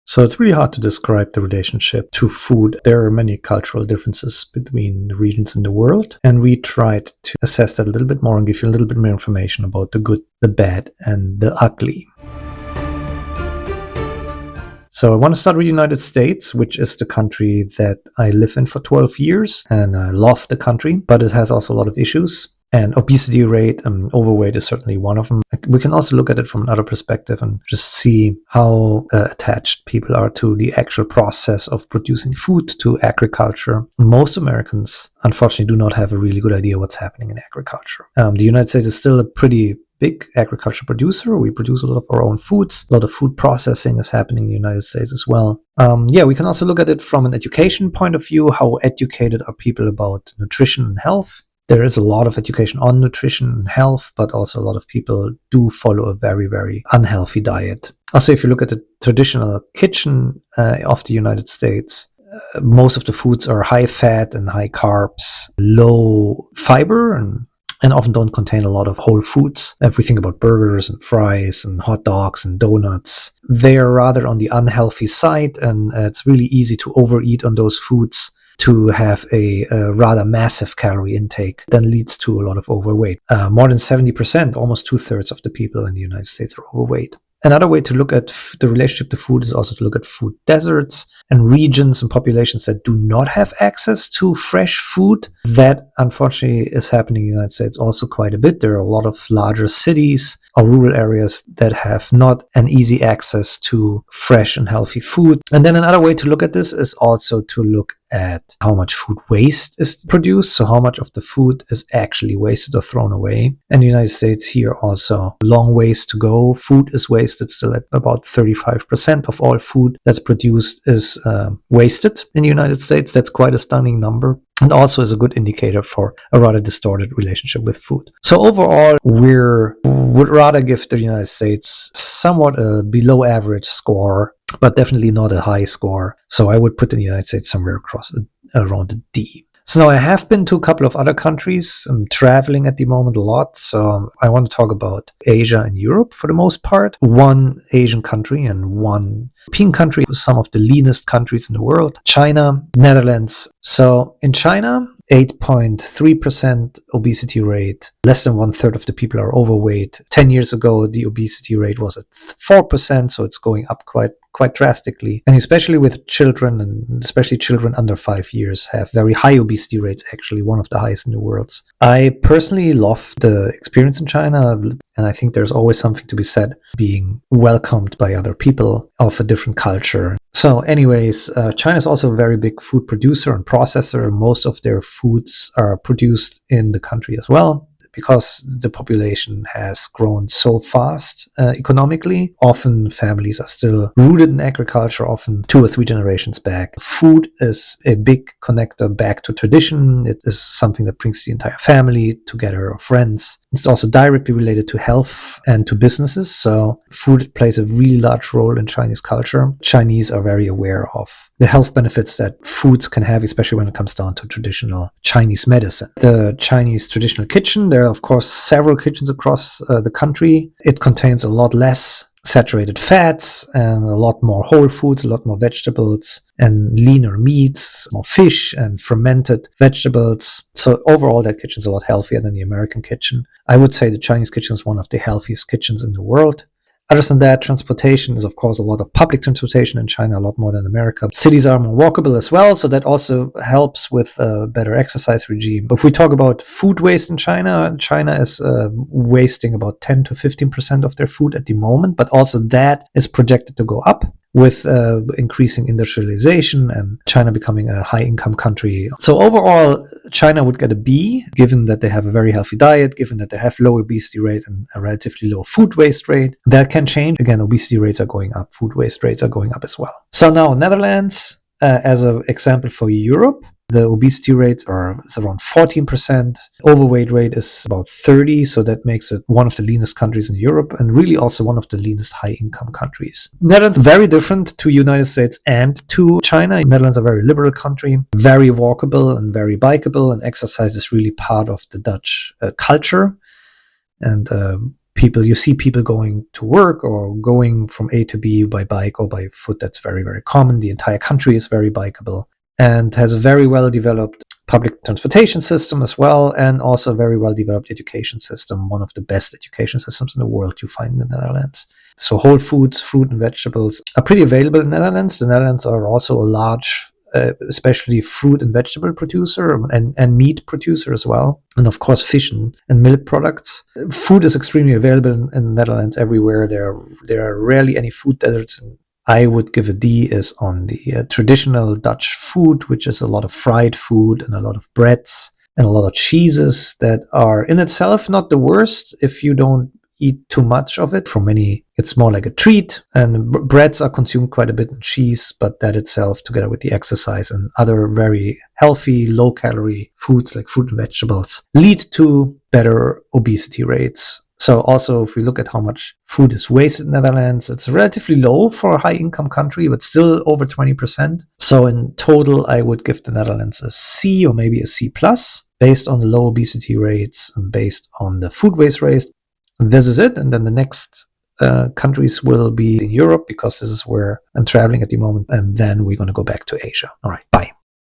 So it's really hard to describe the relationship to food. There are many cultural differences between the regions in the world, and we tried to assess that a little bit more and give you a little bit more information about the good, the bad, and the ugly. So I want to start with the United States, which is the country that I live in for 12 years, and I love the country, but it has also a lot of issues. And obesity rate and overweight is certainly one of them. We can also look at it from another perspective and just see how attached people are to the actual process of producing food, to agriculture. Most Americans, unfortunately, do not have a really good idea what's happening in agriculture. The United States is still a pretty big agriculture producer. We produce a lot of our own foods. A lot of food processing is happening in the United States as well. We can also look at it from an education point of view. How educated are people about nutrition and health? There is a lot of education on nutrition and health, but also a lot of people do follow a very, very unhealthy diet. Also, if you look at the traditional kitchen of the United States, most of the foods are high fat and high carbs, low fiber, and often don't contain a lot of whole foods. If we think about burgers and fries and hot dogs and donuts, they are rather on the unhealthy side, and it's really easy to overeat on those foods, to have a rather massive calorie intake, then leads to a lot of overweight. More than 70%, almost 2/3 of the people in the United States are overweight. Another way to look at the relationship to food is also to look at food deserts and regions and populations that do not have access to fresh food. That, unfortunately, is happening in the United States also quite a bit. There are a lot of larger cities or rural areas that have not an easy access to fresh and healthy food. And then another way to look at this is also to look at how much food waste is produced. So how much of the food is actually wasted or thrown away. In the United States here also, long ways to go. Food is wasted still at about 35% of all food that's produced is wasted in the United States. That's quite a stunning number, and also is a good indicator for a rather distorted relationship with food. So overall, would rather give the United States somewhat a below average score, but definitely not a high score. So I would put the United States somewhere around a D. So now I have been to a couple of other countries. I'm traveling at the moment a lot. So I want to talk about Asia and Europe for the most part. One Asian country and one European country, some of the leanest countries in the world. China, Netherlands. So in China, 8.3% obesity rate. Less than 1/3 of the people are overweight. 10 years ago, the obesity rate was at 4%, so it's going up quite drastically. And especially with children, and especially children under 5 years, have very high obesity rates, actually one of the highest in the world. I personally love the experience in China, and I think there's always something to be said being welcomed by other people of a different culture. So anyways, China is also a very big food producer and processor. Most of their foods are produced in the country as well. Because the population has grown so fast economically, often families are still rooted in agriculture, often 2 or 3 generations back. Food is a big connector back to tradition. It is something that brings the entire family together or friends. It's also directly related to health and to businesses. So food plays a really large role in Chinese culture. Chinese are very aware of the health benefits that foods can have, especially when it comes down to traditional Chinese medicine. The Chinese traditional kitchen, there are of course several kitchens across the country. It contains a lot less saturated fats and a lot more whole foods, a lot more vegetables and leaner meats, more fish and fermented vegetables. So overall, that kitchen is a lot healthier than the American kitchen. I would say the Chinese kitchen is one of the healthiest kitchens in the world. Other than that, transportation is, of course, a lot of public transportation in China, a lot more than America. Cities are more walkable as well, so that also helps with a better exercise regime. If we talk about food waste in China, China is wasting about 10 to 15% of their food at the moment, but also that is projected to go up with increasing industrialization and China becoming a high-income country. So overall, China would get a B, given that they have a very healthy diet, given that they have low obesity rate and a relatively low food waste rate. That can change. Again, obesity rates are going up, food waste rates are going up as well. So now Netherlands, as an example for Europe, the obesity rates is around 14%. Overweight rate is about 30%, so that makes it one of the leanest countries in Europe and really also one of the leanest high-income countries. Netherlands, very different to United States and to China. Netherlands are a very liberal country, very walkable and very bikeable, and exercise is really part of the Dutch culture. And you see people going to work or going from A to B by bike or by foot. That's very, very common. The entire country is very bikeable and has a very well developed public transportation system as well, and also a very well developed education system, one of the best education systems in the world you find in the Netherlands. So whole foods, fruit and vegetables are pretty available in the Netherlands. The Netherlands are also a large, especially fruit and vegetable producer and meat producer as well. And of course, fish and milk products. Food is extremely available in the Netherlands everywhere. There are rarely any food deserts. I would give a D is on the traditional Dutch food, which is a lot of fried food and a lot of breads and a lot of cheeses that are in itself not the worst if you don't eat too much of it. For many, it's more like a treat, and breads are consumed quite a bit in cheese, but that itself, together with the exercise and other very healthy, low-calorie foods like fruit and vegetables, lead to better obesity rates. So also, if we look at how much food is wasted in the Netherlands, it's relatively low for a high-income country, but still over 20%. So in total, I would give the Netherlands a C or maybe a C+, based on the low obesity rates and based on the food waste rate. This is it. And then the next countries will be in Europe, because this is where I'm traveling at the moment. And then we're going to go back to Asia. All right. Bye.